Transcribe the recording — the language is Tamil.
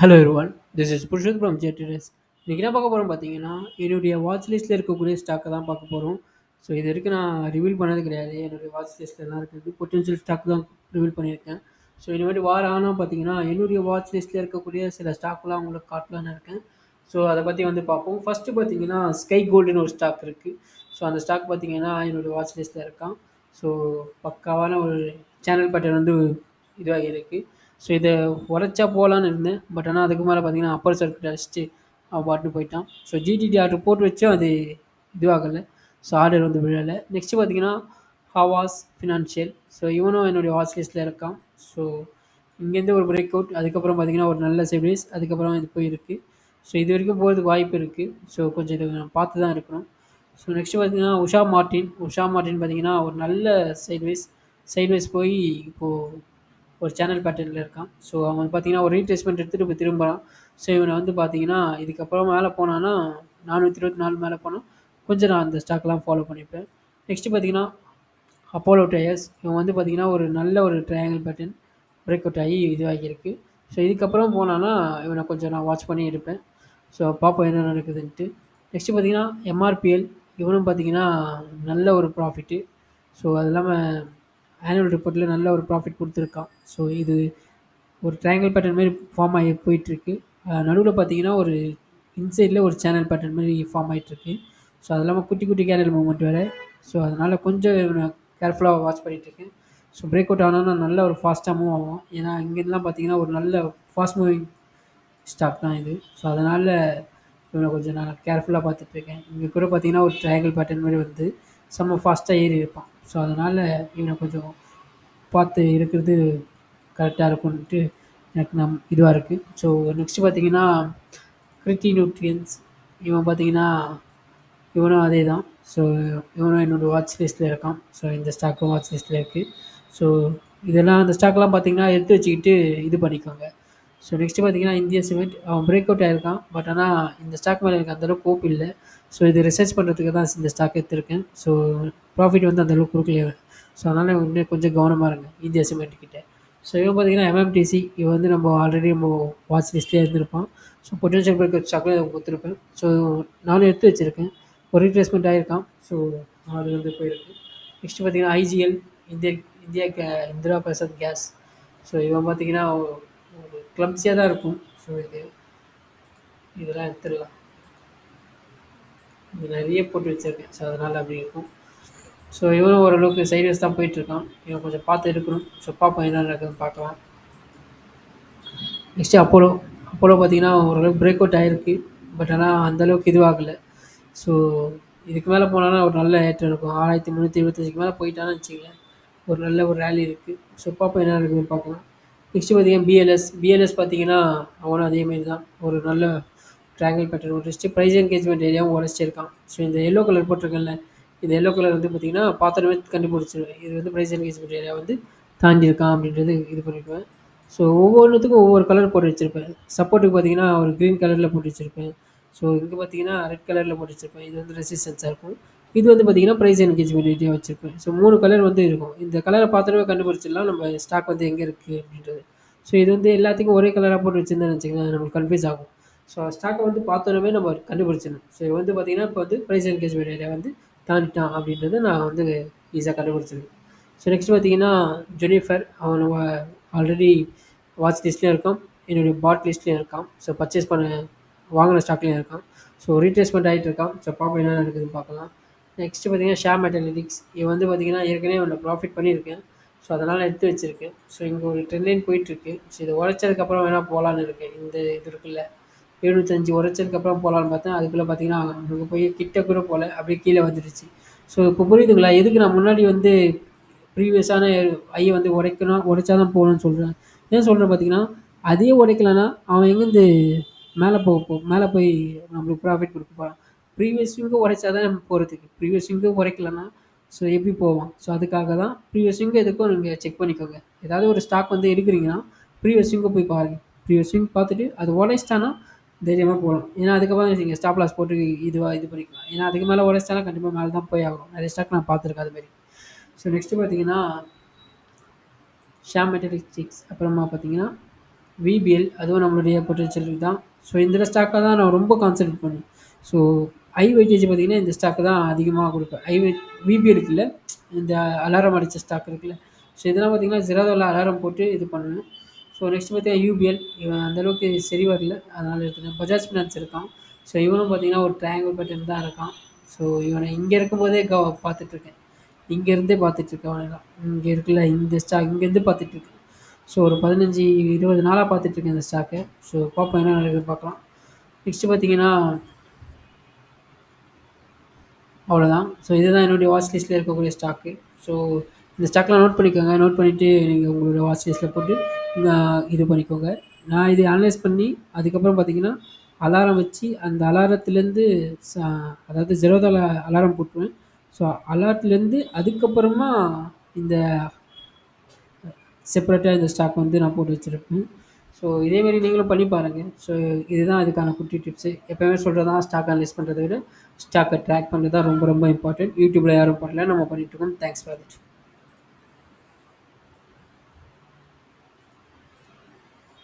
Hello everyone, this is Purushoth from ஜெட்டிரஸ். இன்றைக்கி என்ன பார்க்க போகிறோம் பார்த்தீங்கன்னா, என்னுடைய வாட்ச் லிஸ்ட்டில் இருக்கக்கூடிய ஸ்டாக்கை தான் பார்க்க போகிறோம். ஸோ இது வரைக்கும் நான் ரிவீல் பண்ணது கிடையாது. என்னுடைய வாட்ச் லிஸ்ட்டில் எல்லாம் இருக்குது பொட்டன்ஷியல் ஸ்டாக் தான் ரிவீல் பண்ணியிருக்கேன். ஸோ இனிமேட்டு வாரம் ஆனால் பார்த்தீங்கன்னா என்னுடைய வாட்ச் லிஸ்ட்டில் இருக்கக்கூடிய சில ஸ்டாக்லாம் உங்களுக்கு காட்டலான்னு இருக்கேன். ஸோ அதை பற்றி வந்து பார்ப்போம். ஃபஸ்ட்டு பார்த்தீங்கன்னா ஸ்கை கோல்டுன்னு ஒரு ஸ்டாக் இருக்குது. ஸோ அந்த ஸ்டாக் பார்த்தீங்கன்னா என்னுடைய வாட்ச் லிஸ்ட்டில் இருக்கான். ஸோ பக்காவான ஒரு சேனல் பேட்டர்ன் வந்து இதுவாகி இருக்குது. ஸோ இதை உடச்சா போகலான்னு இருந்தேன். பட் ஆனால் அதுக்கு மேலே பார்த்தீங்கன்னா அப்பர் சர்க்கியூட் அடிச்சுட்டு அவன் பாட்டுன்னு போயிட்டான். ஸோ ஜிடிடி ஆர்டர் போட்டு வச்சும் அது இதுவாகலை. ஸோ ஆர்டர் வந்து விழலை. நெக்ஸ்ட்டு பார்த்தீங்கன்னா ஹவாஸ் ஃபினான்ஷியல். ஸோ இவனும் என்னுடைய வாட்ச் லிஸ்ட்டில் இருக்கான். ஸோ இங்கேருந்து ஒரு பிரேக் அவுட், அதுக்கப்புறம் பார்த்தீங்கன்னா ஒரு நல்ல சர்வீஸ், அதுக்கப்புறம் இது போயிருக்கு. ஸோ இது வரைக்கும் போகிறதுக்கு வாய்ப்பு இருக்குது. ஸோ கொஞ்சம் இதை பார்த்து தான் இருக்கணும். ஸோ நெக்ஸ்ட்டு பார்த்தீங்கன்னா உஷா மார்ட்டின் பார்த்தீங்கன்னா ஒரு நல்ல சைட்வேஸ் போய் இப்போது ஒரு சேனல் பேட்டர்னில் இருக்கான். ஸோ அவன் பார்த்தீங்கன்னா ஒரு ரீட்ரேஸ்மெண்ட் எடுத்துகிட்டு இப்போ திரும்புகிறான். ஸோ இவனை வந்து பார்த்தீங்கன்னா இதுக்கப்புறம் மேலே போனான்னா 424 மேலே போனால் கொஞ்சம் நான் அந்த ஸ்டாக்லாம் ஃபாலோ பண்ணிப்பேன். நெக்ஸ்ட்டு பார்த்தீங்கன்னா அப்போலோ டயர்ஸ். இவன் வந்து பார்த்தீங்கன்னா ஒரு நல்ல ஒரு ட்ரையாங்கிள் பேட்டர்ன் பிரேக் அவுட் ஆகி இதுவாகியிருக்கு. ஸோ இதுக்கப்புறம் போனான்னா இவனை கொஞ்சம் நான் வாட்ச் பண்ணி எடுப்பேன். ஸோ பார்ப்போம் என்ன நடக்குதுன்ட்டு. நெக்ஸ்ட்டு பார்த்தீங்கன்னா எம்ஆர்பிஎல். இவனும் பார்த்தீங்கன்னா நல்ல ஒரு ப்ராஃபிட்டு. ஸோ அது இல்லாமல் ஆனுவல் ரிப்போர்ட்டில் நல்ல ஒரு ப்ராஃபிட் கொடுத்துருக்கான். ஸோ இது ஒரு ட்ரையாங்கிள் பேட்டர்ன் மாதிரி ஃபார்ம் ஆகி போயிட்டுருக்கு. நடுவில் பார்த்தீங்கன்னா ஒரு இன்சைடில் ஒரு சேனல் பேட்டர்ன் மாதிரி ஃபார்ம் ஆகிட்டுருக்கு. ஸோ அது இல்லாமல் குட்டி குட்டி கேண்டில் மூவ்மெண்ட் வேறு. ஸோ அதனால் கொஞ்சம் நான் கேர்ஃபுல்லாக வாட்ச் பண்ணிகிட்ருக்கேன். ஸோ பிரேக் அவுட் ஆனால் நல்ல ஒரு ஃபாஸ்ட்டாக மூவ் ஆகும். ஏன்னா இங்கேருந்துலாம் பார்த்தீங்கன்னா ஒரு நல்ல ஃபாஸ்ட் மூவிங் ஸ்டாக் தான் இது. ஸோ அதனால் இவனை கொஞ்சம் நான் கேர்ஃபுல்லாக பார்த்துட்ருக்கேன். இங்கே கூட பார்த்தீங்கன்னா ஒரு ட்ரையாங்கிள் பேட்டர்ன் மாதிரி வந்து செம்ம ஃபாஸ்ட்டாக ஏறி இருப்பான். ஸோ அதனால் இவனை கொஞ்சம் பார்த்து இருக்கிறது கரெக்டாக இருக்கும்ன்ட்டு எனக்கு இதுவாக இருக்குது. ஸோ நெக்ஸ்ட்டு பார்த்தீங்கன்னா கிரிட்டி நியூட்ரியன்ஸ். இவன் பார்த்தீங்கன்னா இவனும் அதே தான். ஸோ இவனும் என்னோடய வாட்ச் லிஸ்ட்டில் இருக்கான். ஸோ இந்த ஸ்டாக்கும் வாட்ச் லிஸ்ட்டில் இருக்குது. ஸோ இதெல்லாம் அந்த ஸ்டாக்லாம் பார்த்தீங்கன்னா எடுத்து வச்சுக்கிட்டு இது பண்ணிக்கோங்க. ஸோ நெக்ஸ்ட்டு பார்த்தீங்கன்னா இந்தியா சிமெண்ட். அவன் பிரேக் அவுட் ஆகிருக்கான். பட் ஆனால் இந்த ஸ்டாக் மேலே எனக்கு அந்தளவுக்கு ஹோப் இல்லை. ஸோ இது ரிசர்ச் பண்ணுறதுக்கு தான் இந்த ஸ்டாக் எடுத்திருக்கேன். ஸோ ப்ராஃபிட் வந்து அந்தளவுக்கு கொடுக்கல. ஸோ அதனால் இன்னும் கொஞ்சம் கவனமாக இருங்க இந்தியா சிமெண்ட் கிட்டே. ஸோ இவன் பார்த்தீங்கன்னா எம்எம்டிசி. இவன் வந்து நம்ம ஆல்ரெடி நம்ம வாட்ச் லிஸ்ட்லேயே இருந்திருப்பான். ஸோ பொட்டன்ஷியல் பிரேக் அவுட் ஸ்டாக்கில் கொடுத்துருப்பேன். ஸோ நானும் எடுத்து வச்சுருக்கேன். ஒரு ரீட்ரேஸ்மெண்ட் ஆகிருக்கான். ஸோ அது வந்து போயிருக்கு. நெக்ஸ்ட்டு பார்த்தீங்கன்னா IGL. Indira Prasad case. So இவன் பார்த்தீங்கன்னா ஒரு கிளம்ஸியாக தான் இருக்கும். ஸோ இதெல்லாம் எடுத்துடலாம். இது நிறைய போட்டு வச்சுருக்கேன். ஸோ அதனால் அப்படி இருக்கும். ஸோ இவனும் ஓரளவுக்கு சைட்வேஸ் தான் போயிட்டுருக்கான். இவன் கொஞ்சம் பார்த்து எடுக்கணும். ஸோ பார்ப்போம் என்ன நடக்குதுன்னு பார்க்கலாம். நெக்ஸ்ட்டு அப்போலோ பார்த்தீங்கன்னா ஓரளவுக்கு பிரேக் அவுட் ஆகிருக்கு. பட் ஆனால் அந்தளவுக்கு இதுவாகலை. ஸோ இதுக்கு மேலே போனாலும் ஒரு நல்ல ஏற்றம் இருக்கும். 6325க்கு மேலே போயிட்டான்னு வச்சுக்கங்களேன், ஒரு நல்ல ஒரு ரேலி இருக்குது. ஸோ பார்ப்போம் என்ன நடக்குதுன்னு பார்க்கலாம். நெக்ஸ்ட்டு பார்த்தீங்கன்னா பிஎல்எஸ் பார்த்தீங்கன்னா அவனும் அதேமாரி தான் ஒரு நல்ல ட்ரையாங்கிள் பேட்டர்ன் உடச்சிட்டு ப்ரைஸ் என்கேஜ்மெண்ட் ஏரியாவும் உடச்சிருக்கான். ஸோ இந்த எல்லோ கலர் போட்டிருக்கேன்ல, இந்த எல்லோ கலர் வந்து பார்த்தீங்கன்னா பார்த்தோன்னே கண்டுபிடிச்சிருவேன். இது வந்து ப்ரைஸ் என்கேஜ்மெண்ட் ஏரியா வந்து தாண்டியிருக்கான் அப்படின்றது இது பண்ணிக்குவேன். ஸோ ஒவ்வொன்றுத்துக்கும் ஒவ்வொரு கலர் போட்டு வச்சுருப்பேன். சப்போர்ட்டுக்கு பார்த்தீங்கன்னா ஒரு க்ரீன் கலரில் போட்டு வச்சுருப்பேன். ஸோ இங்கே பார்த்தீங்கன்னா ரெட் கலரில் போட்டு வச்சுருப்பேன். இது வந்து ரெசிஸ்டன்ஸாக இருக்கும். இது வந்து பார்த்தீங்கன்னா ப்ரைஸ் என்கேஜ்மெண்ட் ஏரியா வச்சுருப்பேன். ஸோ 3 கலர் வந்து இருக்கும். இந்த கலரை பார்த்தோன்னே கண்டுபிடிச்சிடலாம் நம்ம ஸ்டாக் வந்து எங்கே இருக்குது அப்படின்றது. ஸோ இது வந்து எல்லாத்துக்கும் ஒரே கலராக போட்டு வச்சுருந்தேன்னு வச்சுக்கோங்களேன், நம்மளுக்கு கன்ஃப்யூஸ் ஆகும். ஸோ ஸ்டாக்கை வந்து பார்த்தோன்னே நம்ம கண்டுபிடிச்சிடணும். ஸோ இது வந்து பார்த்தீங்கன்னா இப்போ வந்து ப்ரைஸ் என்கேஜ்மெண்ட் ஏரியா வந்து தாண்டிட்டான் அப்படின்றத நான் வந்து ஈஸியாக கண்டுபிடிச்சிருக்கேன். ஸோ நெக்ஸ்ட் பார்த்தீங்கன்னா ஜெனிஃபர். அவன் ஆல்ரெடி வாட்ச் லிஸ்ட்லேயும் இருக்கான், என்னுடைய பாட் லிஸ்ட்லேயும் இருக்கான். ஸோ பர்ச்சேஸ் பண்ண வாங்கின ஸ்டாக்லேயும் இருக்கான். ஸோ ரீட்ரேஸ்மெண்ட் ஆகிட்டு இருக்கான். ஸோ பார்ப்போம் என்ன நடக்குதுன்னு பார்க்கலாம். நெக்ஸ்ட்டு பார்த்தீங்கன்னா ஷேர் மெட்டாலிட்டிக்ஸ். இது வந்து பார்த்தீங்கன்னா ஏற்கனவே ஒன்று ப்ராஃபிட் பண்ணியிருக்கேன். ஸோ அதனால் எடுத்து வச்சுருக்கேன். ஸோ இங்கே ஒரு ட்ரெண்ட் லைன் போயிட்டுருக்கு. ஸோ இதை உடைச்சதுக்கப்புறம் வேணால் போகலான்னு இருக்கேன். இந்த இது இருக்குல்ல 75 உடைச்சதுக்கப்புறம் போகலான்னு பார்த்தேன். அதுக்குள்ளே பார்த்தீங்கன்னா அங்கே போய் கிட்ட கூட போகல, அப்படியே கீழே வந்துடுச்சு. ஸோ இப்போ புரியுதுங்களா எதுக்கு நான் முன்னாடி வந்து ப்ரீவியஸான ஐயை வந்து உடைச்சா தான் போகணும்னு சொல்கிறேன். ஏன் சொல்கிறேன் பார்த்தீங்கன்னா, அதே உடைக்கலன்னா அவன் எங்கேருந்து மேலே போய் நம்மளுக்கு ப்ராஃபிட் கொடுக்க போகிறான். ப்ரீவியஸ் ஸ்விங்கை உடைச்சா தான் நம்ம போகிறதுக்கு. ப்ரீவியஸ் ஸ்விங்கை உடைக்கலன்னா ஸோ எப்படி போவான். ஸோ அதுக்காக தான் ப்ரீவியஸ் ஸ்விங்கை எதுக்கும் நீங்கள் செக் பண்ணிக்கோங்க. ஏதாவது ஒரு ஸ்டாக் வந்து எடுக்கிறீங்கன்னா ப்ரீவியஸ் ஸ்விங்கை போய் பாருங்கள். ப்ரீவியஸ் ஸ்விங் பார்த்துட்டு அது உடைச்சிட்டானா தைரியமாக போகலாம். ஏன்னா அதுக்கப்புறம் நீங்கள் ஸ்டாப் லாஸ் போட்டு இது பண்ணிக்கலாம். ஏன்னா அதுக்கு மேலே உடைச்சிட்டானா கண்டிப்பாக மேலே தான் போய் ஆகும். நிறைய ஸ்டாக் நான் பார்த்துருக்கேன் அதுமாரி. ஸோ நெக்ஸ்ட்டு பார்த்தீங்கன்னா ஷாம் மெட்டாலிஸ்டிக்ஸ். அப்புறமா பார்த்தீங்கன்னா விபிஎல் அதுவும் நம்மளுடைய பொட்டன்ஷியல் தான். ஸோ இந்த ஸ்டாக்கை தான் நான் ரொம்ப கான்சன்ட்ரேட் பண்ணுவேன். ஸோ ஐ வெயிட்டேஜ் பார்த்தீங்கன்னா இந்த ஸ்டாக்கு தான் அதிகமாக கொடுப்பேன். விபிஎலுக்கு இல்லை, இந்த அலாரம் அடித்த ஸ்டாக் இருக்குல்ல. ஸோ இதெல்லாம் பார்த்தீங்கன்னா ஜெராதோவில் அலாரம் போட்டு இது பண்ணுவேன். ஸோ நெக்ஸ்ட் பார்த்தீங்கன்னா யூபிஎல், இவன் அந்தளவுக்கு சரி வரல, அதனால் எடுத்துட்டேன். பஜாஜ் ஃபினான்ஸ் இருக்கான். ஸோ இவனும் பார்த்தீங்கன்னா ஒரு ட்ரையாங்கிள் பேட்டர்ன் தான் இருக்கான். ஸோ இவனை இங்கே இருக்கும்போதே பார்த்துட்ருக்கேன். இங்கேருந்தே பார்த்துட்ருக்கேன் அவனெல்லாம். இங்கே இருக்குல்ல இந்த ஸ்டாக் இங்கேருந்து பார்த்துட்ருக்கேன். ஸோ ஒரு 15, 20 நாளாக பார்த்துட்ருக்கேன் இந்த ஸ்டாக்கை. ஸோ பார்ப்போம் என்ன நடக்குதுன்னு பார்க்கலாம். நெக்ஸ்ட்டு பார்த்தீங்கன்னா அவ்வளோதான். ஸோ இதுதான் என்னுடைய வாட்ச் லிஸ்ட்டில் இருக்கக்கூடிய ஸ்டாக்கு. ஸோ இந்த ஸ்டாக்லாம் நோட் பண்ணிக்கோங்க. நோட் பண்ணிவிட்டு நீங்கள் உங்களுடைய வாட்ச் லிஸ்ட்டில் போட்டு இது பண்ணிக்கோங்க. நான் இதை அனலைஸ் பண்ணி அதுக்கப்புறம் பார்த்தீங்கன்னா அலாரம் வச்சு அந்த அலாரத்துலேருந்து ச அதாவது ஜெரோதாவில் அலாரம் போட்டுருவேன். ஸோ அலாரத்துலேருந்து அதுக்கப்புறமா இந்த செப்பரேட்டாக இந்த ஸ்டாக் வந்து நான் போட்டு வச்சுருப்பேன். ஸோ இதேமாரி நீங்களும் பண்ணி பாருங்கள். ஸோ இதுதான் இதுக்கான குட்டி டிப்ஸு. எப்போயுமே சொல்கிறது தான், ஸ்டாக் அனலைஸ் பண்ணுறத விட ஸ்டாக்கை ட்ராக் பண்ணுறது தான் ரொம்ப ரொம்ப இம்பார்ட்டன்ட். யூடியூப்பில் யாரும் பண்ணல, நம்ம பண்ணிகிட்ருக்கோம். Thanks for it.